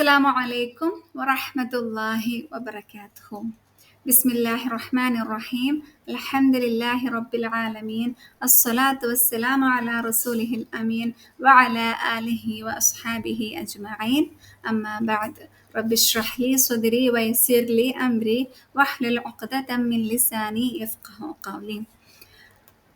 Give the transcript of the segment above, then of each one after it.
السلام عليكم ورحمة الله وبركاته. بسم الله الرحمن الرحيم. الحمد لله رب العالمين. الصلاة والسلام على رسوله الأمين وعلى آله وأصحابه أجمعين. أما بعد، رب اشرح لي صدري ويسر لي أمري واحلل عقدة من لساني يفقه قولي.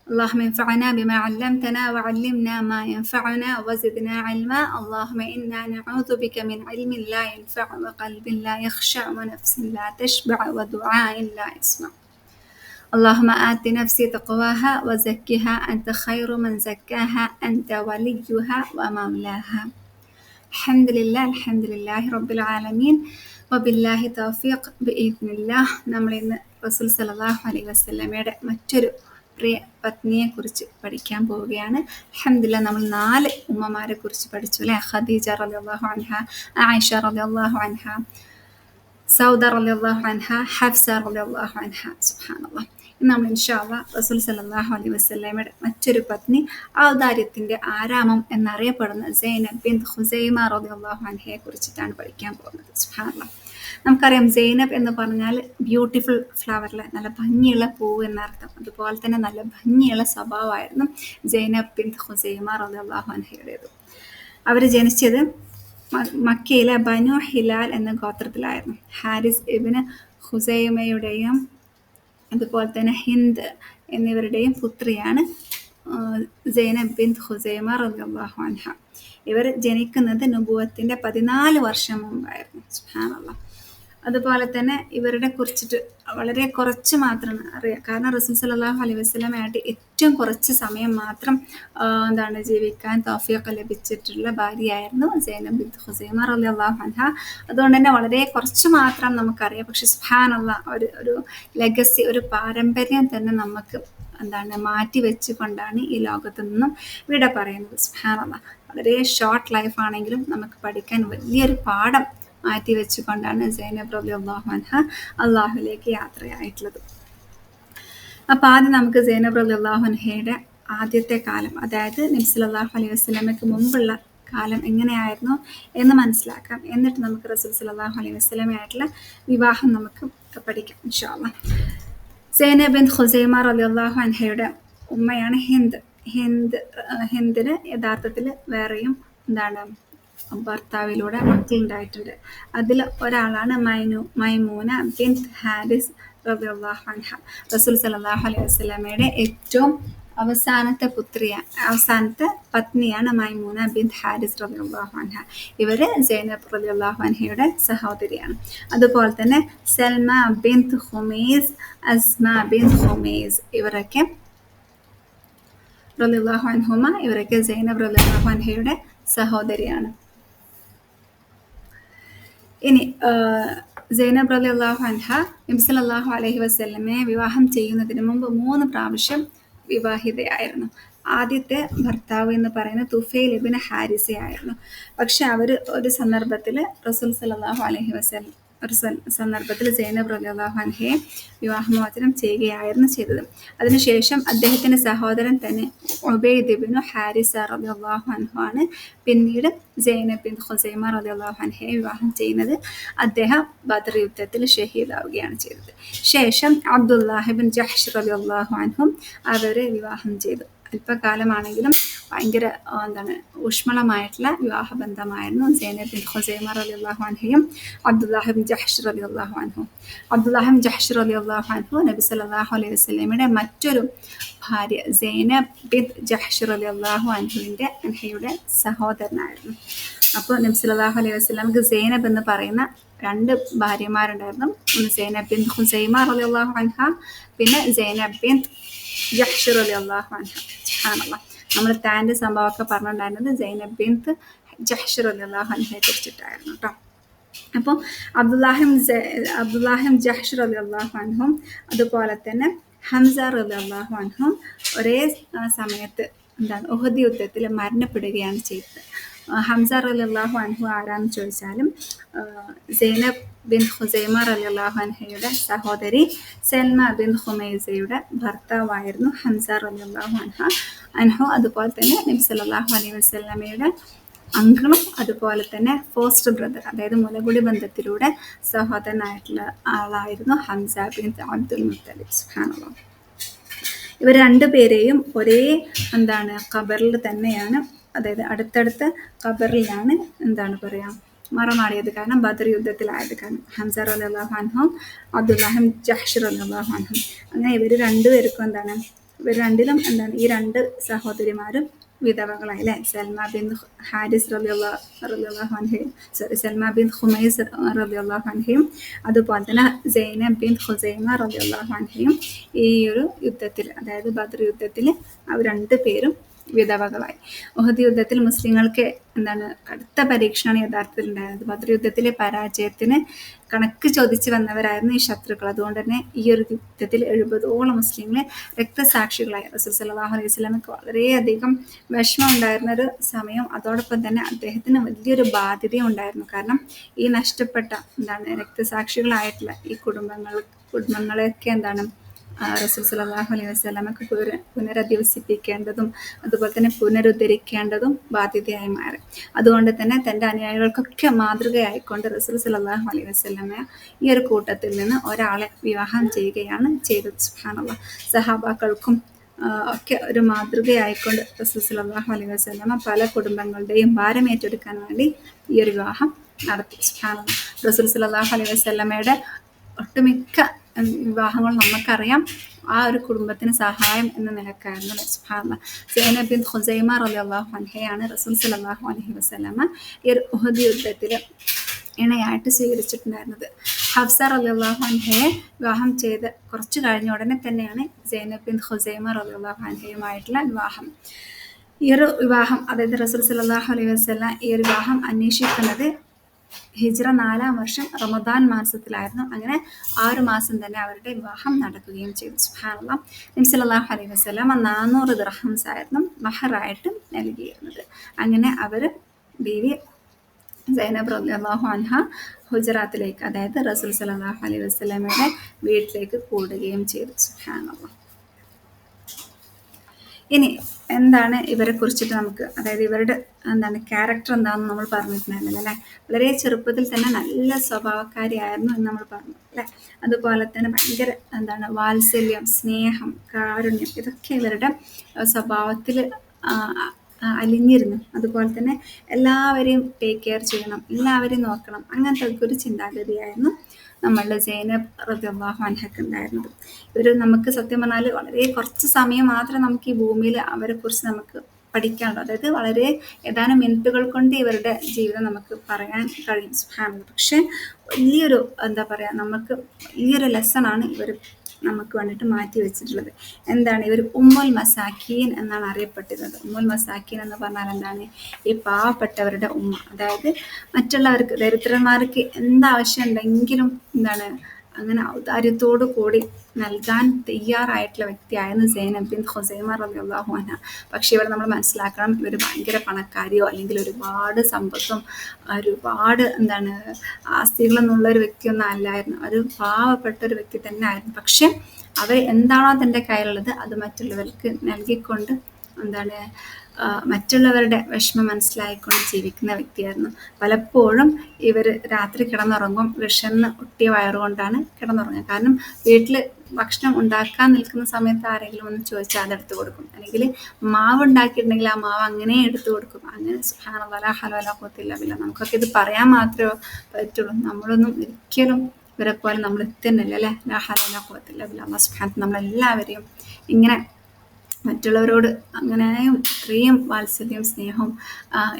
اللهم انفعنا بما علمتنا وعلمنا ما ينفعنا وزدنا علما. اللهم إنا نعوذ بك من علم لا ينفع وقلب لا يخشع ونفس لا تشبع ودعاء لا يسمع. اللهم آت نفسي تقواها وزكها أنت خير من زكاها أنت وليها ومولاها. الحمد لله رب العالمين وبالله توفيق بإذن الله. നമ്മൾ ഇന്ന് റസൂൽ സല്ലല്ലാഹു അലൈഹി വസല്ലമയുടെ മറ്റൊരു പ്രിയ പത്നിയെ കുറിച്ച് പഠിക്കാൻ പോവുകയാണ്. അൽഹംദുലില്ലാ, നമ്മൾ 4 ഉമ്മമാരെ കുറിച്ച് പഠിച്ചു അല്ലെ. ഖദീജ റളിയല്ലാഹു അൻഹ, ആയിഷ റളിയല്ലാഹു അൻഹ, സൗദ റളിയല്ലാഹു അൻഹ, ഹഫ്സ റളിയല്ലാഹു അൻഹ. സുബ്ഹാനല്ലാഹ്. ഇന്ന് നമ്മൾ ഇൻഷാ അല്ലാഹ് റസൂൽ സല്ലല്ലാഹു അലൈഹി വസല്ലമയുടെ മറ്റൊരു പത്നി, ഔദാര്യത്തിന്റെ ആരാമം എന്നറിയപ്പെടുന്ന സൈനബ് ബിൻത് ഖുസൈമ റളിയല്ലാഹു അൻഹയെ കുറിച്ചിട്ടാണ് പഠിക്കാൻ പോകുന്നത്. സുബ്ഹാനല്ലാഹ്. നമുക്കറിയാം, സൈനബ് എന്ന് പറഞ്ഞാൽ ബ്യൂട്ടിഫുൾ ഫ്ലവറിലെ നല്ല ഭംഗിയുള്ള പൂവ് എന്നർത്ഥം. അതുപോലെ തന്നെ നല്ല ഭംഗിയുള്ള സ്വഭാവമായിരുന്നു സൈനബ് ബിൻത് ഖുസൈമ റളിയല്ലാഹു അൻഹയുടേത്. അവർ ജനിച്ചത് മക്കയിലെ ബനു ഹിലാൽ എന്ന ഗോത്രത്തിലായിരുന്നു. ഹാരിസ് ഇബ്നു ഖുസൈമയുടെയും അതുപോലെ തന്നെ ഹിന്ദ് എന്നിവരുടെയും പുത്രിയാണ് സൈനബ് ബിൻത് ഖുസൈമ റളിയല്ലാഹു അൻഹ. ഇവർ ജനിക്കുന്നത് നുബുവത്തിന്റെ 14 വർഷം മുമ്പായിരുന്നു. സുബ്ഹാനല്ലാഹ്. അതുപോലെ തന്നെ ഇവരുടെ കുറിച്ചിട്ട് വളരെ കുറച്ച് മാത്രം അറിയാം. കാരണം റസൂൽ സല്ലല്ലാഹു അലൈഹി വസല്ലമയായിട്ട് ഏറ്റവും കുറച്ച് സമയം മാത്രം ജീവിക്കാൻ തൗഫീഖ് ലഭിച്ചിട്ടുള്ള ഭാര്യയായിരുന്നു സൈനബ് ബിൻത് ഖുസൈമ റളിയല്ലാഹു അൻഹ. അതുകൊണ്ട് തന്നെ വളരെ കുറച്ച് മാത്രം നമുക്കറിയാം. പക്ഷെ സുബ്ഹാനല്ലാഹ്, ഒരു ലെഗസി, ഒരു പാരമ്പര്യം തന്നെ നമുക്ക് മാറ്റി വെച്ചുകൊണ്ടാണ് ഈ ലോകത്തു നിന്നും വിട പറയുന്നത്. സുബ്ഹാനല്ലാഹ്. വളരെ ഷോർട്ട് ലൈഫ് ആണെങ്കിലും നമുക്ക് പഠിക്കാൻ വലിയൊരു പാഠം മാറ്റി വെച്ചുകൊണ്ടാണ് സൈനബ് റളിയല്ലാഹു അൻഹ അള്ളാഹുലേക്ക് യാത്രയായിട്ടുള്ളത്. അപ്പോൾ ആദ്യം നമുക്ക് സൈനബ് റളിയല്ലാഹു അൻഹയുടെ ആദ്യത്തെ കാലം, അതായത് നബി സല്ലല്ലാഹു അലൈഹി വസല്ലമയ്ക്ക് മുമ്പുള്ള കാലം എങ്ങനെയായിരുന്നു എന്ന് മനസ്സിലാക്കാം. എന്നിട്ട് നമുക്ക് റസൂൽ സല്ലല്ലാഹു അലൈഹി വസല്ലമയായിട്ടുള്ള വിവാഹം നമുക്ക് പഠിക്കാം ഇൻഷാ അല്ലാഹ്. സൈനബ് ബിൻത് ഖുസൈമ റളിയല്ലാഹു അൻഹയുടെ ഉമ്മയാണ് ഹിന്ദ്. ഹിന്ദിന് യഥാർത്ഥത്തിൽ വേറെയും ഭർത്താവിലൂടെ മക്കളുണ്ടായിട്ടുണ്ട്. അതിൽ ഒരാളാണ് മൈമൂന ബിൻത് ഹാരിസ് റളിയല്ലാഹു അൻഹ. റസൂൽ സല്ലല്ലാഹു അലൈഹി വസല്ലമയുടെ ഏറ്റവും അവസാനത്തെ പത്നിയാണ് മൈമൂന ബിൻത് ഹാരിസ് റളിയല്ലാഹു അൻഹ. ഇവര് സൈനബ് റളിയല്ലാഹു അൻഹയുടെ സഹോദരിയാണ്. അതുപോലെ തന്നെ സൽമ ബിൻത് ഖുമൈസ്, അസ്മ ബിൻത് ഖുമൈസ്, ഇവരൊക്കെ റളിയല്ലാഹു അൻഹുമ, ഇവരൊക്കെ സൈനബ് റളിയല്ലാഹു അൻഹയുടെ സഹോദരിയാണ്. ഇനി സൈനബ് റളിയല്ലാഹു അൻഹ നബി സല്ലല്ലാഹു അലൈഹി വസല്ലമയെ വിവാഹം ചെയ്യുന്നതിന് മുമ്പ് 3 പ്രാവശ്യം വിവാഹിതയായിരുന്നു. ആദ്യത്തെ ഭർത്താവ് എന്ന് പറയുന്നത് തുഫൈൽ ഇബ്നു ഹാരിസയായിരുന്നു. പക്ഷെ അവർ ഒരു സന്ദർഭത്തിൽ റസൂൽ സല്ലല്ലാഹു അലൈഹി വസല്ലം സൈനബ് റളിയല്ലാഹു അൻഹയെ വിവാഹമോചനം ചെയ്യുകയായിരുന്നു ചെയ്തത്. അതിനുശേഷം അദ്ദേഹത്തിന്റെ സഹോദരൻ തന്നെ ഉബൈദ് ഇബ്നു ഹാരിസ റളിയല്ലാഹു അൻഹു ആണ് പിന്നീട് സൈനബ് ബിൻത് ഖുസൈമ റളിയല്ലാഹു അൻഹയെ വിവാഹം ചെയ്യുന്നത്. അദ്ദേഹം ബദർ യുദ്ധത്തിൽ ഷഹീദാവുകയാണ് ചെയ്തത്. ശേഷം അബ്ദുല്ലാഹ് ഇബ്നു ജഹ്ഷ് റളിയല്ലാഹു അൻഹു അവരെ വിവാഹം ചെയ്തു. അല്പകാലമാണെങ്കിലും ഭയങ്കര ഊഷ്മളമായിട്ടുള്ള വിവാഹബന്ധമായിരുന്നു സൈനബ് ബിൻത് ഖുസൈമ റളിയല്ലാഹു അൻഹയും അബ്ദുല്ലാഹ് ഇബ്നു ജഹ്ഷ് റളിയല്ലാഹു അൻഹു. അബ്ദുല്ലാഹ് ഇബ്നു ജഹ്ഷ് റളിയല്ലാഹു അൻഹു നബി സല്ലല്ലാഹു അലൈഹി വസല്ലമയുടെ മറ്റൊരു ഭാര്യ സൈനബ് ബിൻത് ജഹ്ഷ് റളിയല്ലാഹു അൻഹയുടെ സഹോദരനായിരുന്നു. അപ്പോൾ നബി സല്ലല്ലാഹു അലൈഹി വസല്ലമക്ക് സൈനബ് എന്ന് പറയുന്ന 2 ഭാര്യമാരുണ്ടായിരുന്നു. ഒന്ന് സൈനബ് ബിൻത് ഖുസൈമ റളിയല്ലാഹു അൻഹ, പിന്നെ സൈനബ് ബിൻത് ജഹ്ഷ് റളിയല്ലാഹു അൻഹ. സുബ്ഹാനല്ലാഹ്. നമ്മൾ താൻ്റെ സംഭവമൊക്കെ പറഞ്ഞിട്ടുണ്ടായിരുന്നത് സൈനബ് ബിൻത് ജഹ്ഷ് റളിയല്ലാഹു അൻഹയെ കുറിച്ചിട്ടായിരുന്നു കേട്ടോ. അപ്പോൾ അബ്ദുല്ലാഹിം ജഹ്ഷ് റളിയല്ലാഹു അൻഹും അതുപോലെ തന്നെ ഹംസ റളിയല്ലാഹു അൻഹും ഒരേ സമയത്ത് ഉഹദ് യുദ്ധത്തിൽ മരണപ്പെടുകയാണ് ചെയ്തത്. ഹംസ റളിയല്ലാഹു അൻഹു ആരാന്ന് ചോദിച്ചാലും സൈനബ് ബിൻത് ഖുസൈമ റളിയല്ലാഹു അൻഹയുടെ സഹോദരി സൽമ ബിൻത് ഖുമൈസയുടെ ഭർത്താവായിരുന്നു ഹംസ റളിയല്ലാഹു അൻഹു. അതുപോലെ തന്നെ നബി സല്ലല്ലാഹു അലൈഹി വസല്ലമയുടെ അങ്കിളും അതുപോലെ തന്നെ ഫോസ്റ്റർ ബ്രദർ, അതായത് മുലകുടി ബന്ധത്തിലൂടെ സഹോദരനായിട്ടുള്ള ആളായിരുന്നു ഹംസ ബിൻ അബ്ദുൽ മുത്തലിബ്. സുബ്ഹാനല്ലാഹ്. ഇവർ രണ്ടുപേരെയും ഒരേ ഖബറിൽ തന്നെയാണ്, അതായത് അടുത്തടുത്ത ഖബറിലാണ് മറമാടിയത്. കാരണം ബദർ യുദ്ധത്തിലായത് കാരണം. ഹംസ റളിയല്ലാഹു അൻഹും അബ്ദുല്ലാഹിം ജഹ്ഷ് റളിയല്ലാഹു അൻഹും. അങ്ങനെ ഇവർ രണ്ടുപേർക്കും ഇവർ രണ്ടിലും ഈ രണ്ട് സഹോദരിമാരും വിധവകളായി അല്ലേ. സൽമ ബിൻ ഹാരിസ് റളിയല്ലാഹു അൻഹയും സൽമ ബിൻ ഖുമൈസ് റളിയല്ലാഹു അൻഹയും അതുപോലെ തന്നെ സൈനബ് ബിൻ ഖുസൈമ റളിയല്ലാഹു അൻഹയും ഈ ഒരു യുദ്ധത്തിൽ, അതായത് ബദർ യുദ്ധത്തിൽ അവർ രണ്ടുപേരും വിധവകളായി. ഉഹദ് യുദ്ധത്തിൽ മുസ്ലിങ്ങൾക്ക് കടുത്ത പരീക്ഷണമാണ് യഥാർത്ഥത്തിൽ ഉണ്ടായത്. ബദർ യുദ്ധത്തിലെ പരാജയത്തിന് കണക്ക് ചോദിച്ചു വന്നവരായിരുന്നു ഈ ശത്രുക്കൾ. അതുകൊണ്ട് തന്നെ ഈ ഒരു യുദ്ധത്തിൽ 70ഓളം മുസ്ലിങ്ങളെ രക്തസാക്ഷികളായി. റസൂൽ സല്ലല്ലാഹു അലൈഹി വസല്ലമക്ക് വളരെയധികം വിഷമം ഉണ്ടായിരുന്ന ഒരു സമയം. അതോടൊപ്പം തന്നെ അദ്ദേഹത്തിന് വലിയൊരു ബാധ്യതയും ഉണ്ടായിരുന്നു. കാരണം ഈ നഷ്ടപ്പെട്ട രക്തസാക്ഷികളായിട്ടുള്ള ഈ കുടുംബങ്ങളെയൊക്കെ റസൂൽ സല്ലല്ലാഹു അലൈഹി വസല്ലമക്ക് പുനരധിവസിപ്പിക്കേണ്ടതും അതുപോലെ തന്നെ പുനരുദ്ധരിക്കേണ്ടതും ബാധ്യതയായി മാറി. അതുകൊണ്ട് തന്നെ തൻ്റെ അനുയായികൾക്കൊക്കെ മാതൃകയായിക്കൊണ്ട് റസൂൽ സല്ലല്ലാഹു അലൈഹി വസല്ലമ ഈ ഒരു കൂട്ടത്തിൽ നിന്ന് ഒരാളെ വിവാഹം ചെയ്യുകയാണ് ചെയ്തത്. സുബ്ഹാനല്ലാഹ്. സഹാബാക്കൾക്കും ഒക്കെ ഒരു മാതൃകയായിക്കൊണ്ട് റസൂൽ സല്ലല്ലാഹു അലൈഹി വസല്ലമ പല കുടുംബങ്ങളുടെയും ഭാരം ഏറ്റെടുക്കാൻ വേണ്ടി ഈ ഒരു വിവാഹം നടത്തി. സുബ്ഹാനല്ലാഹ്. റസൂൽ സല്ലല്ലാഹു അലൈഹി വസല്ലമയുടെ ഒട്ടുമിക്ക വിവാഹങ്ങൾ നമുക്കറിയാം ആ ഒരു കുടുംബത്തിന് സഹായം എന്ന നിലക്കായിരുന്നു. സുബ്ഹാനല്ലാഹ്. സൈനബ് ബിൻ ഖുസൈമ റളിയല്ലാഹു അൻഹയാണ് റസൂൽ സല്ലല്ലാഹു അലൈഹി വസല്ലമ ഈ ഒരു ഉഹദ് യുദ്ധത്തിൽ ഇണയായിട്ട് സ്വീകരിച്ചിട്ടുണ്ടായിരുന്നത്. ഹഫ്സ റളിയല്ലാഹു അൻഹയെ വിവാഹം ചെയ്ത് കുറച്ച് കഴിഞ്ഞ ഉടനെ തന്നെയാണ് സൈനബ് ബിൻ ഖുസൈമ റളിയല്ലാഹു അൻഹയുമായിട്ടുള്ള വിവാഹം. ഈ ഒരു വിവാഹം, അതായത് റസൂൽ സല്ലല്ലാഹു അലൈഹി വസല്ലം ഈ ഒരു വിവാഹം അന്വേഷിക്കുന്നത് ഹിജ്റ 4-ാം വർഷം റമദാൻ മാസത്തിലായിരുന്നു. അങ്ങനെ 6 മാസം തന്നെ അവരുടെ വിവാഹം നടക്കുകയും ചെയ്തു. സുബ്ഹാനല്ലാഹ്. നബി സല്ലല്ലാഹു അലൈഹി വസല്ലം 400 ദിർഹംസ് ആയിരുന്നു മഹറായിട്ട് നൽകിയിരുന്നത്. അങ്ങനെ അവർ ബീവി സൈനബ് റളിയല്ലാഹു അൻഹ ഹുജറാത്തിലേക്ക്, അതായത് റസൂൽ സല്ലല്ലാഹു അലൈഹി വസല്ലമയുടെ വീട്ടിലേക്ക് കൂടുകയും ചെയ്തു. സുബ്ഹാനല്ലാഹ്. ഇനി എന്താണ് ഇവരെ കുറിച്ചിട്ട് നമുക്ക്, അതായത് ഇവരുടെ ക്യാരക്ടർ എന്താണെന്ന് നമ്മൾ പറഞ്ഞിട്ടുണ്ടായിരുന്നില്ല അല്ലേ. വളരെ ചെറുപ്പത്തിൽ തന്നെ നല്ല സ്വഭാവക്കാരിയായിരുന്നു എന്ന് നമ്മൾ പറഞ്ഞു അല്ലേ. അതുപോലെ തന്നെ ഭയങ്കര വാത്സല്യം, സ്നേഹം, കാരുണ്യം, ഇതൊക്കെ ഇവരുടെ സ്വഭാവത്തിൽ അലിഞ്ഞിരുന്നു. അതുപോലെ തന്നെ എല്ലാവരെയും ടേക്ക് കെയർ ചെയ്യണം, എല്ലാവരെയും നോക്കണം, അങ്ങനത്തെ ഒരു ചിന്താഗതിയായിരുന്നു നമ്മളുടെ സൈനബ് റളിയല്ലാഹു അൻഹയ്ക്ക് ഉണ്ടായിരുന്നത്. ഇവർ നമുക്ക് സത്യം പറഞ്ഞാൽ വളരെ കുറച്ച് സമയം മാത്രമേ നമുക്ക് ഈ ഭൂമിയിൽ അവരെ കുറിച്ച് നമുക്ക് പഠിക്കാനുള്ളൂ. അതായത് വളരെ ഏതാനും മിനിറ്റുകൾ കൊണ്ട് ഇവരുടെ ജീവിതം നമുക്ക് പറയാൻ കഴിയും. സുബ്ഹാനല്ലാഹ്. പക്ഷെ വലിയൊരു നമുക്ക് വലിയൊരു ലെസണാണ് ഇവർ നമുക്ക് വേണ്ടിയിട്ട് മാറ്റി വെച്ചിട്ടുള്ളത്. ഇവർ ഉമ്മുൽ മസാക്കീൻ എന്നാണ് അറിയപ്പെട്ടിരുന്നത്. ഉമ്മുൽ മസാക്കീൻ എന്ന് പറഞ്ഞാൽ ഈ പാവപ്പെട്ടവരുടെ ഉമ്മ. അതായത് മറ്റുള്ളവർക്ക്, ദരിദ്രന്മാർക്ക് എന്താവശ്യം ഉണ്ടെങ്കിലും അങ്ങനെ ഔദാര്യത്തോടു കൂടി നൽകാൻ തയ്യാറായിട്ടുള്ള വ്യക്തിയായിരുന്നു സൈനബ് ബിൻ ഖുസൈമ റളിയല്ലാഹു അൻഹ. പക്ഷെ ഇവർ നമ്മൾ മനസ്സിലാക്കണം, ഇവർ ഭയങ്കര പണക്കാരിയോ അല്ലെങ്കിൽ ഒരുപാട് സമ്പത്തും ഒരുപാട് ആസ്തികളെന്നുള്ള ഒരു വ്യക്തിയൊന്നും അല്ലായിരുന്നു. ഒരു പാവപ്പെട്ട ഒരു വ്യക്തി തന്നെ ആയിരുന്നു. പക്ഷെ അവർ എന്താണോ തൻ്റെ കയ്യിലുള്ളത് അത് മറ്റുള്ളവർക്ക് നൽകിക്കൊണ്ട് മറ്റുള്ളവരുടെ വിഷമം മനസ്സിലായിക്കൊണ്ട് ജീവിക്കുന്ന വ്യക്തിയായിരുന്നു. പലപ്പോഴും ഇവർ രാത്രി കിടന്നുറങ്ങും വിശന്ന് ഒട്ടിയ വയറുകൊണ്ടാണ് കിടന്നുറങ്ങുക. കാരണം വീട്ടിൽ ഭക്ഷണം ഉണ്ടാക്കാൻ നിൽക്കുന്ന സമയത്ത് ആരെങ്കിലും ഒന്ന് ചോദിച്ചാൽ അതെടുത്ത് കൊടുക്കും, അല്ലെങ്കിൽ മാവ് ഉണ്ടാക്കിയിട്ടുണ്ടെങ്കിൽ ആ മാവ് അങ്ങനെ എടുത്തു കൊടുക്കും. അങ്ങനെ സുബ്ഹാനല്ലാഹ് ലാ ഹൗല വലാ ഖുവത ഇല്ലാ ബില്ലാഹ്. നമുക്കൊക്കെ ഇത് പറയാൻ മാത്രമേ പറ്റുള്ളൂ. നമ്മളൊന്നും ഒരിക്കലും ഇവരെ പോലെ നമ്മൾ എത്തുന്നില്ല അല്ലേ. ലാ ഹൗല വലാ ഖുവത ഇല്ലാ ബില്ലാഹ്. അല്ലാഹു സുബ്ഹാനഹു നമ്മളെല്ലാവരെയും ഇങ്ങനെ മറ്റുള്ളവരോട് അങ്ങനെ ഇത്രയും വാത്സല്യം, സ്നേഹവും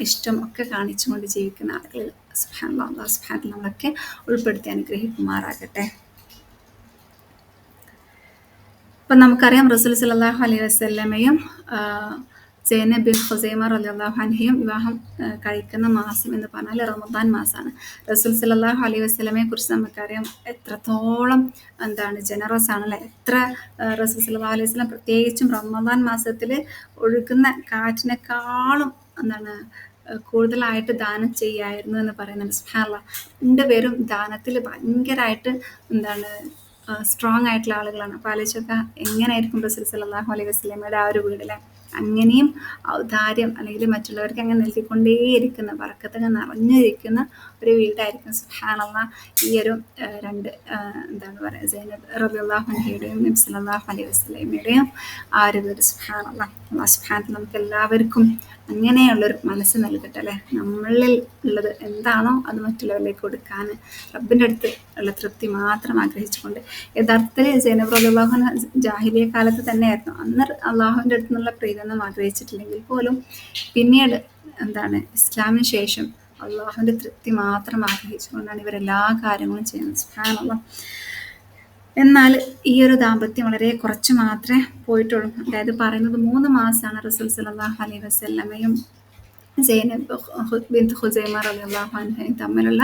ഇഷ്ടം ഒക്കെ കാണിച്ചുകൊണ്ട് ജീവിക്കുന്ന ആളുകൾ സുബ്ഹാനല്ലാഹ്. അല്ലാഹു സുബ്ഹാനഹു നമ്മളൊക്കെ ഉൾപ്പെടുത്തി അനുഗ്രഹിക്കുമാറാകട്ടെ. അപ്പം നമുക്കറിയാം റസൂൽ സല്ലല്ലാഹു അലൈഹി വസല്ലമയും സൈനബ് ബിൻ ഖുസൈമ റളിയല്ലാഹു അൻഹയും വിവാഹം കഴിക്കുന്ന മാസം എന്ന് പറഞ്ഞാൽ റമദാൻ മാസമാണ്. റസൂൽ സല്ലല്ലാഹു അലൈഹി വസല്ലമയെ കുറിച്ച് നമുക്കറിയാം എത്രത്തോളം ജനറസ് ആണല്ലേ. എത്ര റസൂൽ സല്ലല്ലാഹു അലൈഹി വസല്ലം പ്രത്യേകിച്ചും റമദാൻ മാസത്തിൽ ഒഴുകുന്ന കാറ്റിനേക്കാളും കൂടുതലായിട്ട് ദാനം ചെയ്യായിരുന്നു എന്ന് പറയുന്നുണ്ട്. സുബ്ഹാനല്ലാഹ്. രണ്ടുപേരും ദാനത്തിൽ ഭയങ്കരമായിട്ട് സ്ട്രോങ് ആയിട്ടുള്ള ആളുകളാണ്. അപ്പോൾ ആലോചിച്ചൊക്കെ എങ്ങനെയായിരിക്കും റസൂൽ സല്ലല്ലാഹു അലൈഹി വസല്ലമയുടെ ആ ഒരു വീടിലെ അങ്ങനെയും ഔദാര്യം അല്ലെങ്കിൽ മറ്റുള്ളവർക്ക് അങ്ങനെ നൽകിക്കൊണ്ടേയിരിക്കുന്ന ബർക്കത്തങ്ങ് നിറഞ്ഞിരിക്കുന്ന ഒരു വീടായിരിക്കും സുബ്ഹാനല്ലാഹ് ഈ ഒരു രണ്ട് എന്താണ് പറയുക സൈനബ് റളിയല്ലാഹു അൻഹയുടെയും നബി സല്ലല്ലാഹു അലൈഹി വസല്ലമയുടെയും ആ ഒരു വീട്. സുബ്ഹാനല്ലാഹ്. അല്ലാഹു സുബ്ഹാനഹു നമുക്ക് എല്ലാവർക്കും അങ്ങനെയുള്ളൊരു മനസ്സ് നൽകട്ടെ അല്ലേ. നമ്മളിൽ ഉള്ളത് എന്താണോ അത് മറ്റുള്ളവരിലേക്ക് കൊടുക്കാൻ റബ്ബിൻ്റെ അടുത്ത് ഉള്ള തൃപ്തി മാത്രം ആഗ്രഹിച്ചുകൊണ്ട്. യഥാർത്ഥത്തിൽ സൈനബ് റളിയല്ലാഹു അൻഹ ജാഹിലിയ കാലത്ത് തന്നെയായിരുന്നു. അന്ന് അള്ളാഹുവിൻ്റെ അടുത്ത് നിന്നുള്ള പ്രീതിയൊന്നും ആഗ്രഹിച്ചിട്ടില്ലെങ്കിൽ പോലും പിന്നീട് എന്താണ് ഇസ്ലാമിന് ശേഷം അള്ളാഹുവിൻ്റെ തൃപ്തി മാത്രം ആഗ്രഹിച്ചുകൊണ്ടാണ് ഇവരെല്ലാ കാര്യങ്ങളും ചെയ്യുന്നത്. സുബ്ഹാനല്ലാഹ്. എന്നാൽ ഈ ഒരു ദാമ്പത്യം വളരെ കുറച്ച് മാത്രമേ പോയിട്ടുള്ളൂ. അതായത് പറയുന്നത് 3 മാസമാണ് റസൂൽ സല്ലല്ലാഹു അലൈഹി വസല്ലമയും സൈനബ് ബിൻത് ഖുസൈമ റളിയല്ലാഹു അൻഹയും തമ്മിലുള്ള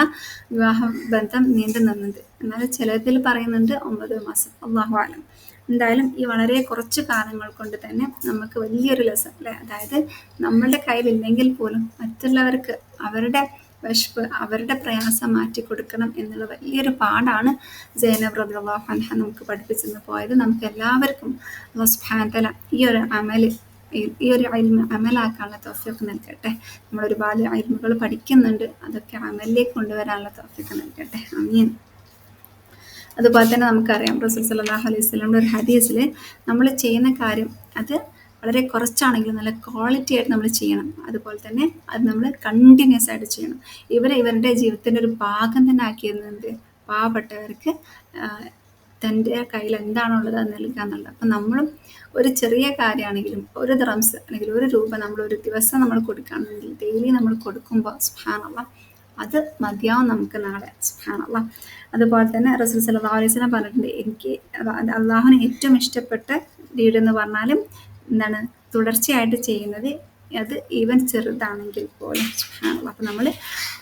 വിവാഹ ബന്ധം നീണ്ടു നിന്നത്. എന്നാൽ ചിലതിൽ പറയുന്നുണ്ട് 9 മാസം. അല്ലാഹു അഅലം. എന്തായാലും ഈ വളരെ കുറച്ച് കാലങ്ങൾ കൊണ്ട് തന്നെ നമുക്ക് വലിയൊരു ലെസൺ അല്ലേ. അതായത് നമ്മളുടെ കയ്യിലില്ലെങ്കിൽ പോലും മറ്റുള്ളവർക്ക് അവരുടെ വിശപ്പ് അവരുടെ പ്രയാസം മാറ്റി കൊടുക്കണം എന്നുള്ള വലിയൊരു പാഠാണ് സൈനബ് റളിയല്ലാഹു അൻഹ നമുക്ക് പഠിപ്പിച്ചെന്ന് പോയത്. നമുക്ക് എല്ലാവർക്കും അല്ലാഹു സുബ്ഹാനഹു വ തആല ഈ ഒരു അമൽ ഈ ഒരു ഇൽമ് അമലാക്കാനുള്ള തൗഫീഖ് നൽകട്ടെ. നമ്മൾ ഒരുപാട് ഇൽമുകൾ പഠിക്കുന്നുണ്ട്, അതൊക്കെ അമലിലേക്ക് കൊണ്ടുവരാനുള്ള തൗഫീഖ് നൽകട്ടെ. ആമീൻ. അതുപോലെ തന്നെ നമുക്കറിയാം റസൂൽ സല്ലല്ലാഹു അലൈഹി വസല്ലമയുടെ ഒരു ഹദീസിൽ നമ്മൾ ചെയ്യുന്ന കാര്യം അത് വളരെ കുറച്ചാണെങ്കിലും നല്ല ക്വാളിറ്റി ആയിട്ട് നമ്മൾ ചെയ്യണം. അതുപോലെ തന്നെ അത് നമ്മൾ കണ്ടിന്യൂസ് ആയിട്ട് ചെയ്യണം. ഇവരുടെ ജീവിതത്തിൻ്റെ ഒരു ഭാഗം തന്നെ ആക്കിയിരുന്നത് പാവപ്പെട്ടവർക്ക് തൻ്റെ കയ്യിൽ എന്താണുള്ളത് അത് നൽകുക എന്നുള്ളത്. അപ്പം നമ്മളും ഒരു ചെറിയ കാര്യമാണെങ്കിലും ഒരു ദിർഹംസ് അല്ലെങ്കിൽ ഒരു രൂപ നമ്മൾ ഒരു ദിവസം നമ്മൾ കൊടുക്കുകയാണെങ്കിൽ ഡെയിലി നമ്മൾ കൊടുക്കുമ്പോൾ സുബ്ഹാനല്ലാഹ് അത് മതിയാവും നമുക്ക് നാളെ. സുബ്ഹാനല്ലാഹ്. അതുപോലെ തന്നെ റസൂൽ സല്ലല്ലാഹു അലൈഹി വസല്ലം പറഞ്ഞിട്ടുണ്ട്, എനിക്ക് അള്ളാഹുവിന് ഏറ്റവും ഇഷ്ടപ്പെട്ട വീടെന്ന് പറഞ്ഞാലും എന്താണ് തുടർച്ചയായിട്ട് ചെയ്യുന്നത്, അത് ഈവൻ ചെറുതാണെങ്കിൽ പോലും. സുബ്ഹാനല്ലാഹ്. അപ്പം നമ്മൾ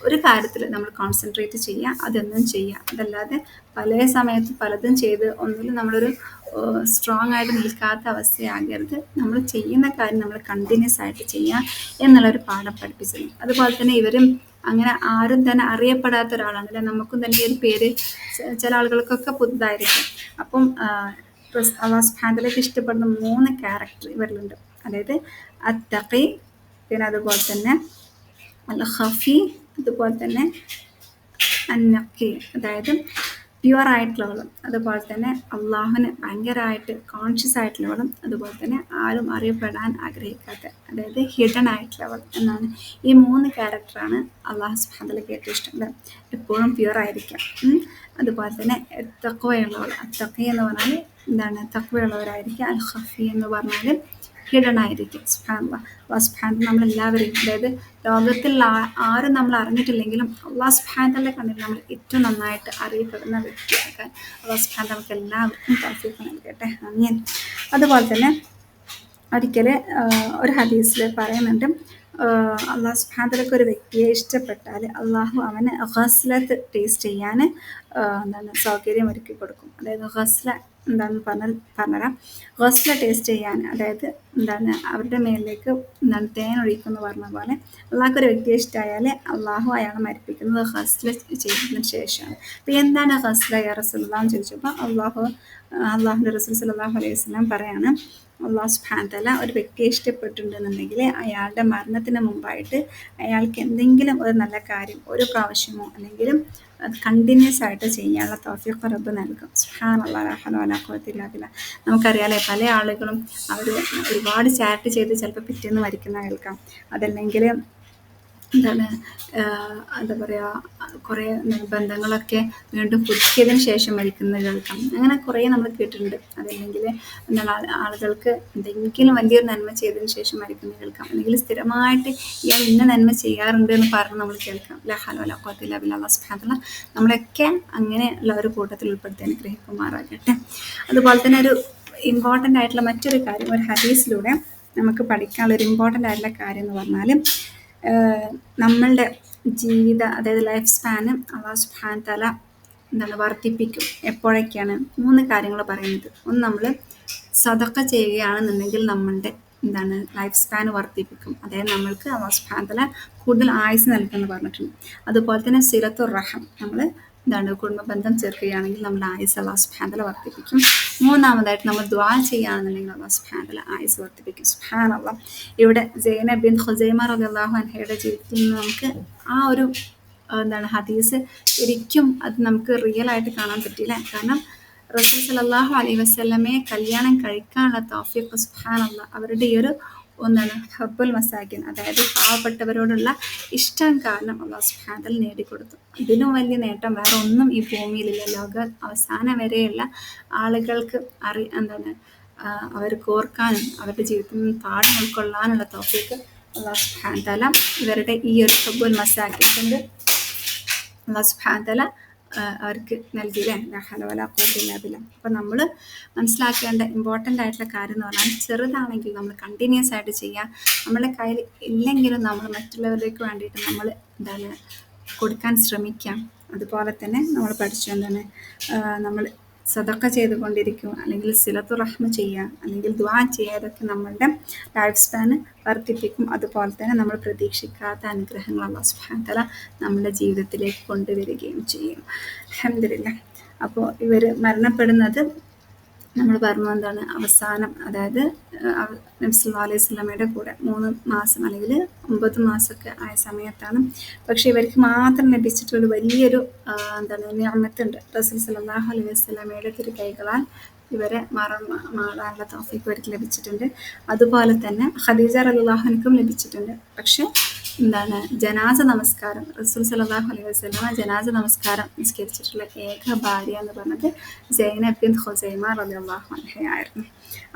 ഒരു കാര്യത്തിൽ നമ്മൾ കോൺസെൻട്രേറ്റ് ചെയ്യുക, അതെന്നും ചെയ്യുക. അതല്ലാതെ പല സമയത്ത് പലതും ചെയ്ത് ഒന്നിലും നമ്മളൊരു സ്ട്രോങ് ആയിട്ട് നിൽക്കാത്ത അവസ്ഥയാകരുത്. നമ്മൾ ചെയ്യുന്ന കാര്യം നമ്മൾ കണ്ടിന്യൂസ് ആയിട്ട് ചെയ്യുക എന്നുള്ളൊരു പാഠം പഠിപ്പിച്ചിരുന്നു. അതുപോലെ തന്നെ ഇവരും അങ്ങനെ ആരും തന്നെ അറിയപ്പെടാത്ത ഒരാളാണ് അല്ലെ. നമുക്കും തന്നെ ഈ ഒരു പേര് ചില ആളുകൾക്കൊക്കെ പുതുതായിരിക്കും. അപ്പം അല്ലാഹു സുബ്ഹാനഹു വ തആലയ്ക്ക് ഇഷ്ടപ്പെടുന്ന 3 ക്യാരക്ടർ ഇവരിലുണ്ട്. അതായത് അത്തഖി, പിന്നെ അതുപോലെ തന്നെ അൽ ഖഫി, അതുപോലെ തന്നെ അന്നഖി, അതായത് പ്യുവർ ആയിട്ടുള്ളവളും അതുപോലെ തന്നെ അള്ളാഹുവിന് ഭയങ്കരമായിട്ട് കോൺഷ്യസ് ആയിട്ടുള്ളവളും അതുപോലെ തന്നെ ആരും അറിയപ്പെടാൻ ആഗ്രഹിക്കാത്ത, അതായത് ഹിഡൻ ആയിട്ടുള്ളവൾ എന്നാണ്. ഈ 3 ക്യാരക്ടറാണ് അള്ളാഹു സുബ്ഹാനഹു വ തആലയ്ക്ക് ഏറ്റവും ഇഷ്ടം. എപ്പോഴും പ്യുവർ ആയിരിക്കാം. അതുപോലെ തന്നെ തഖ്വയുള്ളവൾ, അത്തഖി എന്ന് പറഞ്ഞാൽ എന്താണ് തഖ്വയുള്ളവരായിരിക്കുക. അൽ ഖഫി എന്ന് പറഞ്ഞാൽ ഹിഡൻ ആയിരിക്കും. സുബ്ഹാനല്ലാഹ്. അല്ലാഹു സുബ്ഹാനഹു നമ്മളെല്ലാവരെയും, അതായത് ലോകത്തിൽ ആരും നമ്മൾ അറിഞ്ഞിട്ടില്ലെങ്കിലും അല്ലാഹു സുബ്ഹാനഹു വതആലയുടെ കണ്ണിൽ നമ്മൾ ഏറ്റവും നന്നായിട്ട് അറിയപ്പെടുന്ന വ്യക്തിയാക്കാൻ അല്ലാഹു സുബ്ഹാനഹു നമുക്ക് എല്ലാവർക്കും തൗഫീഖ് നൽകട്ടെ. ആമീൻ. അതുപോലെ തന്നെ ഒരിക്കൽ ഒരു ഹദീസിൽ പറയുന്നുണ്ട്, അല്ലാഹു സുബ്ഹാനഹു വതആലയ്ക്ക് ഒരു വ്യക്തിയെ ഇഷ്ടപ്പെട്ടാൽ അള്ളാഹു അവന് ഗസ്ലത്ത് ടേസ്റ്റ് ചെയ്യാൻ എന്താണ് സൗകര്യം ഒരുക്കി കൊടുക്കും. അതായത് ഗസ്ല എന്താണെന്ന് പറഞ്ഞുതരാം. ഗസ്ല ടേസ്റ്റ് ചെയ്യാൻ, അതായത് എന്താണ് അവരുടെ മേലിലേക്ക് എന്താണ് തേൻ ഒഴിക്കുമെന്ന് പറഞ്ഞ പോലെ അള്ളാഹ്ക്ക് ഒരു വ്യക്തിയെ ഇഷ്ടമായാൽ അള്ളാഹു അയാളെ മരിപ്പിക്കുന്നത് ഗസ്ല ചെയ്തതിന് ശേഷമാണ്. അപ്പോൾ എന്താണ് ഗസ്ല യാ റസൂലല്ലാഹ് എന്ന് ചോദിച്ചപ്പോൾ അള്ളാഹുവിൻ്റെ റസൂൽ സല്ലല്ലാഹു അലൈഹി വസല്ലം പറയാണ്, അല്ലാഹു സുബ്ഹാനഹു വ തആല ഒരു വ്യക്തിയെ ഇഷ്ടപ്പെട്ടിട്ടുണ്ടെന്നുണ്ടെങ്കിൽ അയാളുടെ മരണത്തിന് മുമ്പായിട്ട് അയാൾക്ക് എന്തെങ്കിലും ഒരു നല്ല കാര്യം ഒരു പ്രാവശ്യമോ അല്ലെങ്കിലും അത് കണ്ടിന്യൂസ് ആയിട്ട് ചെയ്യാനുള്ള തൗഫീഖ് റബ്ബ് നൽകും. സുബ്ഹാനല്ലാഹ്, ലാ ഹൗല വലാ ഖുവത ഇല്ലാ ബില്ലാഹ്. നമുക്കറിയാലേ പല ആളുകളും അവർ ഒരുപാട് ചാറ്റ് ചെയ്ത് ചിലപ്പോൾ പിറ്റേന്ന് മരിക്കുന്ന കേൾക്കാം. അതല്ലെങ്കിൽ എന്താണ് എന്താ പറയുക, കുറേ ബന്ധങ്ങളൊക്കെ വീണ്ടും പുതുക്കിയതിന് ശേഷം മരിക്കുന്നത് കേൾക്കാം. അങ്ങനെ കുറേ നമ്മൾ കേട്ടിട്ടുണ്ട്. അതല്ലെങ്കിൽ എന്താണ് ആളുകൾക്ക് എന്തെങ്കിലും വലിയൊരു നന്മ ചെയ്തതിന് ശേഷം മരിക്കുന്നത് കേൾക്കാം. അല്ലെങ്കിൽ സ്ഥിരമായിട്ട് ഇയാൾ ഇന്ന നന്മ ചെയ്യാറുണ്ട് എന്ന് പറഞ്ഞ് നമ്മൾ കേൾക്കാം. ലാ ഹൗല വലാ ഖുവത ഇല്ലാ ബില്ലാഹ്. അല്ലാഹു സുബ്ഹാനഹു വ തആല നമ്മളെയൊക്കെ അങ്ങനെയുള്ള ഒരു കൂട്ടത്തിൽ ഉൾപ്പെടുത്തി അനുഗ്രഹിക്കുമാറാകട്ടെ. അതുപോലെ തന്നെ ഒരു ഇമ്പോർട്ടൻ്റ് ആയിട്ടുള്ള മറ്റൊരു കാര്യം, ഒരു ഹദീസിലൂടെ നമുക്ക് പഠിക്കാനുള്ള ഒരു ഇമ്പോർട്ടൻ്റ് ആയിട്ടുള്ള കാര്യം എന്ന് പറഞ്ഞാൽ നമ്മളുടെ ജീവിത, അതായത് ലൈഫ് സ്പാന് അല്ലാഹു സുബ്ഹാനഹു വ തആല എന്താണ് വർദ്ധിപ്പിക്കും. എപ്പോഴൊക്കെയാണ് 3 കാര്യങ്ങൾ പറയുന്നത്. ഒന്ന്, നമ്മൾ സദഖ ചെയ്യുകയാണെന്നുണ്ടെങ്കിൽ നമ്മളുടെ എന്താണ് ലൈഫ് സ്പാൻ വർദ്ധിപ്പിക്കും. അതായത് നമ്മൾക്ക് അല്ലാഹു സുബ്ഹാനഹു വ തആല കൂടുതൽ ആയുസ് നൽകുമെന്ന് പറഞ്ഞിട്ടുണ്ട്. അതുപോലെ തന്നെ സിലത്തുർ റഹം, നമ്മൾ എന്താണ് കുടുംബബന്ധം ചേർക്കുകയാണെങ്കിൽ നമ്മുടെ ആയുസ് അല്ലാഹു സുബ്ഹാനഹു വ തആല വർദ്ധിപ്പിക്കും. മൂന്നാമതായിട്ട് നമ്മൾ ദുആ ചെയ്യുകയാണെന്നുണ്ടെങ്കിൽ അല്ലാഹു സുബ്ഹാനഹു വ തആല ആയുസ് വർദ്ധിപ്പിക്കും. സുബ്ഹാനല്ലാഹ്. ഇവിടെ സൈനബ് ബിൻത് ഖുസൈമ റളിയല്ലാഹു അൻഹയുടെ ജീവിതത്തിൽ നിന്ന് നമുക്ക് ആ ഒരു ഹദീസ് ശരിക്കും അത് നമുക്ക് റിയൽ ആയിട്ട് കാണാൻ പറ്റില്ല. കാരണം റസൂൽ സല്ലല്ലാഹു അലൈഹി വസല്ലമയെ കല്യാണം കഴിക്കാനുള്ള തൗഫീഖ് സുബ്ഹാനല്ലാഹ് അവരുടെ ഈ ഒരു ഹബ്ബുൽ മസാകിൻ, അതായത് പാവപ്പെട്ടവരോടുള്ള ഇഷ്ടം കാരണം അല്ലാഹു സുബ്ഹാനഹു വ തആല നേടിക്കൊടുത്തു. ഇതിലും വലിയ നേട്ടം വേറെ ഒന്നും ഈ ഭൂമിയിലില്ല. ലോക അവസാനം വരെയുള്ള ആളുകൾക്ക് അവർക്ക് ഓർക്കാനും അവരുടെ ജീവിതത്തിൽ നിന്ന് പാഠം ഉൾക്കൊള്ളാനുള്ള തൗഫീഖ് അല്ലാഹു സുബ്ഹാനഹു വ തആല ഇവരുടെ ഈ ഒരു ഹബ്ബുൽ മസാകിൻ കൊണ്ട് അല്ലാഹു സുബ്ഹാനഹു വ തആല അവർക്ക് നൽകിയില്ലേ. ലാ ഹൗല വലാ ഖുവത ഇല്ലാ ബില്ലാഹ്. അപ്പം നമ്മൾ മനസ്സിലാക്കേണ്ട ഇമ്പോർട്ടൻ്റ് ആയിട്ടുള്ള കാര്യം എന്ന് പറഞ്ഞാൽ ചെറുതാണെങ്കിൽ നമ്മൾ കണ്ടിന്യൂസ് ആയിട്ട് ചെയ്യുക. നമ്മുടെ കയ്യിൽ ഇല്ലെങ്കിലും നമ്മൾ മറ്റുള്ളവരിലേക്ക് വേണ്ടിയിട്ട് നമ്മൾ കൊടുക്കാൻ ശ്രമിക്കാം. അതുപോലെ തന്നെ നമ്മൾ പഠിച്ചു നമ്മൾ സദഖ ചെയ്തുകൊണ്ടിരിക്കും, അല്ലെങ്കിൽ സിലത്തു റഹ്മ ചെയ്യുക, അല്ലെങ്കിൽ ദുആ ചെയ്യുക. ഇതൊക്കെ നമ്മളുടെ ലൈഫ് സ്പാന് വർദ്ധിപ്പിക്കും. അതുപോലെ തന്നെ നമ്മൾ പ്രതീക്ഷിക്കാത്ത അനുഗ്രഹങ്ങൾ അല്ലാഹു സുബ്ഹാനഹു വ തആല നമ്മുടെ ജീവിതത്തിലേക്ക് കൊണ്ടുവരികയും ചെയ്യും. അൽഹംദുലില്ലാഹ്. അപ്പോൾ ഇവർ മരണപ്പെടുന്നത് നമ്മൾ പറഞ്ഞു അവസാനം, അതായത് നബി സല്ലല്ലാഹു അലൈഹി വസല്ലമയുടെ കൂടെ 3 മാസം അല്ലെങ്കിൽ 9 മാസമൊക്കെ ആയ സമയത്താണ്. പക്ഷെ ഇവർക്ക് മാത്രം ലഭിച്ചിട്ടുള്ള വലിയൊരു നിഅമത്തുണ്ട്. റസൂൽ സല്ലല്ലാഹു അലൈഹി വസല്ലമയുടെ തിരുകൈകളാൽ ഇവരെ മാറാനുള്ള തൗഫീഖ് ഇവർക്ക് ലഭിച്ചിട്ടുണ്ട്. അതുപോലെ തന്നെ ഖദീജ റളിയല്ലാഹു അൻഹയ്ക്കും ലഭിച്ചിട്ടുണ്ട്. പക്ഷെ ജനാസ നമസ്കാരം, റസൂൽ സല്ലല്ലാഹു അലൈഹി വസല്ലമ ജനാസ നമസ്കാരം നിസ്കരിച്ചിട്ടുള്ള ഏക ഭാര്യ എന്ന് പറഞ്ഞത് സൈനബ് ബിൻത് ഖുസൈമ റളിയല്ലാഹു അൻഹയായിരുന്നു.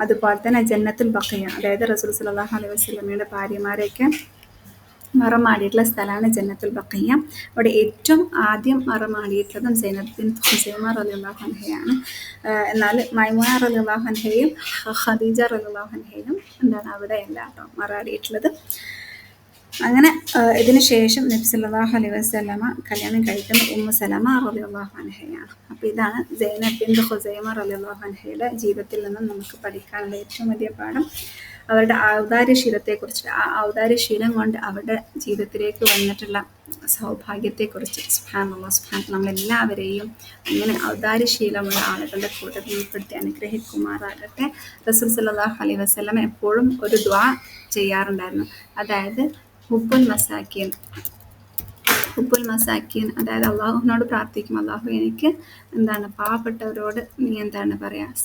അതുപോലെ തന്നെ ജന്നത്തുൽ ബഖിയ, അതായത് റസൂൽ സല്ലല്ലാഹു അലൈഹി വസല്ലമയുടെ ഭാര്യമാരെയൊക്കെ മറമാടിയിട്ടുള്ള സ്ഥലമാണ് ജന്നത്തുൽ ബഖിയ. അവിടെ ഏറ്റവും ആദ്യം മറമാടിയിട്ടുള്ളതും സൈനബ് ബിൻത് ഖുസൈമ റളിയല്ലാഹു അൻഹയാണ്. എന്നാൽ മൈമൂന റളിയല്ലാഹു അൻഹയും ഖദീജ റളിയല്ലാഹു അൻഹയും അവിടെയല്ല കേട്ടോ മറാടിയിട്ടുള്ളത്. അങ്ങനെ ഇതിന് ശേഷം നബി സല്ലല്ലാഹു അലൈഹി വസല്ലമ കല്യാണം കഴിക്കുന്ന ഉമ്മു സലമ റളിയല്ലാഹു അൻഹയാണ്. അപ്പോൾ ഇതാണ് സൈനബ് ബിൻത് ഖുസൈമ റളിയല്ലാഹു അൻഹയുടെ ജീവിതത്തിൽ നിന്നും നമുക്ക് പഠിക്കാനുള്ള ഏറ്റവും വലിയ പാഠം. അവരുടെ ഔദാര്യശീലത്തെക്കുറിച്ച്, ആ ഔദാര്യശീലം കൊണ്ട് അവരുടെ ജീവിതത്തിലേക്ക് വന്നിട്ടുള്ള സൗഭാഗ്യത്തെക്കുറിച്ച്. സുബ്ഹാനല്ലാഹ് സുബ്ഹാനല്ലാഹ്. നമ്മളെല്ലാവരെയും അങ്ങനെ ഔദാര്യശീലമുള്ള ആളുകളുടെ കൂട്ടത്തിൽ ഉൾപ്പെടുത്തി അനുഗ്രഹിക്കുമാറാകട്ടെ. റസൂൽ സല്ലല്ലാഹു അലൈഹി വസല്ലമ എപ്പോഴും ഒരു ദുആ ചെയ്യാറുണ്ടായിരുന്നു. അതായത് ഹുബ്ബുൽ മസാക്കീൻ, അതായത് അള്ളാഹുവിനോട് പ്രാർത്ഥിക്കും, അള്ളാഹു എനിക്ക് പാവപ്പെട്ടവരോട് നീ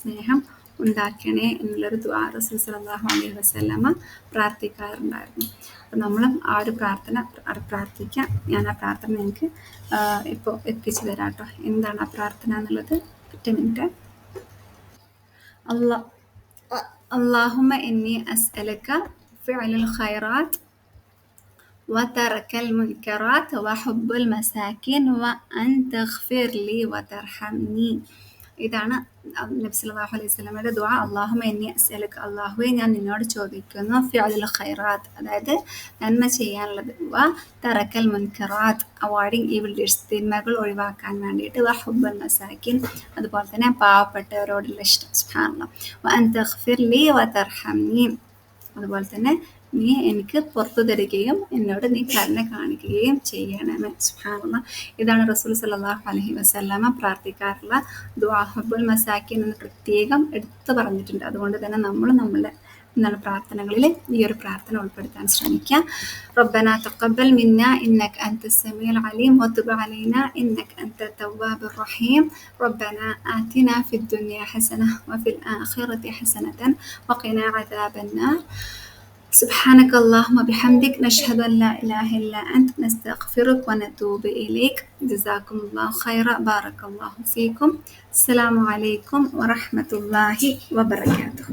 സ്നേഹം ഉണ്ടാക്കണേ എന്നുള്ളൊരു ദുആ റസൂൽ സല്ലല്ലാഹു അലൈഹി വസല്ലമ പ്രാർത്ഥിക്കാറുണ്ടായിരുന്നു. അപ്പം നമ്മളും ആ ഒരു പ്രാർത്ഥന പ്രാർത്ഥിക്കാം. ഞാൻ ആ പ്രാർത്ഥന നിങ്ങൾക്ക് ഇപ്പോൾ എത്തിച്ചു തരാം കേട്ടോ. എന്താണ് ആ പ്രാർത്ഥന എന്നുള്ളത്? ഒറ്റ മിനിറ്റ്. അല്ലാഹുമ്മ ഇന്നി അസ്അലുക ഫിഅലൽ ഖൈറാത്ത് وترك المنكرات وحب المساكين وأن تغفر لي وترحمني. ഇതാണ് നബി സല്ലല്ലാഹു അലൈഹി വസല്ലമയുടെ ദുആ. അല്ലാഹുമ്മ ഇന്നി അസ്അലുക, അല്ലാഹുവേ ഞാൻ നിന്നോട് ചോദിക്കുന്നു, ഫിഅലുൽ ഖൈറാത്ത്, അതായത് നന്മ ചെയ്യാനുള്ളത്, വ തറക്കൽ മുൻകറാത്ത്, അവോയ്ഡിങ് ഈവിൾ ഡീഡ്സ്, തിന്മകൾ ഒഴിവാക്കാൻ വേണ്ടിയിട്ട്, വ ഹുബ്ബുൽ മസാകിൻ, അതുപോലെ തന്നെ പാവപ്പെട്ടവരോടുള്ള ഇഷ്ടം. സുബ്ഹാനല്ലാഹ്. വ അൻ തഗ്ഫിർ ലി വ തർഹംനി, അതുപോലെ തന്നെ നീ എനിക്ക് പുറത്തു തരികയും എന്നോട് നീ കരുണ കാണിക്കുകയും ചെയ്യണമേ. സുബ്ഹാനല്ലാഹ്. ഇതാണ് റസൂൽ സല്ലല്ലാഹു അലൈഹി വസല്ലമ പ്രാർത്ഥിക്കാറുള്ള ദുആ. ഹുബ്ബുൽ മസാകിൻ എന്ന് പ്രത്യേകം എടുത്തു പറഞ്ഞിട്ടുണ്ട്. അതുകൊണ്ട് തന്നെ നമ്മൾ നമ്മളുടെ പ്രാർത്ഥനകളിൽ ഈ ഒരു പ്രാർത്ഥന ഉൾപ്പെടുത്താൻ ശ്രമിക്കാം. റബ്ബനാ തഖബ്ബൽ മിന്നാ ഇന്നക അൻതസ് സമീഉൽ അലീം വതുബ് അലൈനാ ഇന്നക അൻതത് തവ്വാബുർ റഹീം. റബ്ബനാ ആതിനാ ഫിദ് ദുനിയ ഹസന വഫിൽ ആഖിറതി ഹസനതൻ വഖിനാ അദാബന്നാർ. سبحانك اللهم وبحمدك نشهد أن لا إله إلا أنت نستغفرك ونتوب إليك. جزاكم الله خيرا. بارك الله فيكم. السلام عليكم ورحمة الله وبركاته.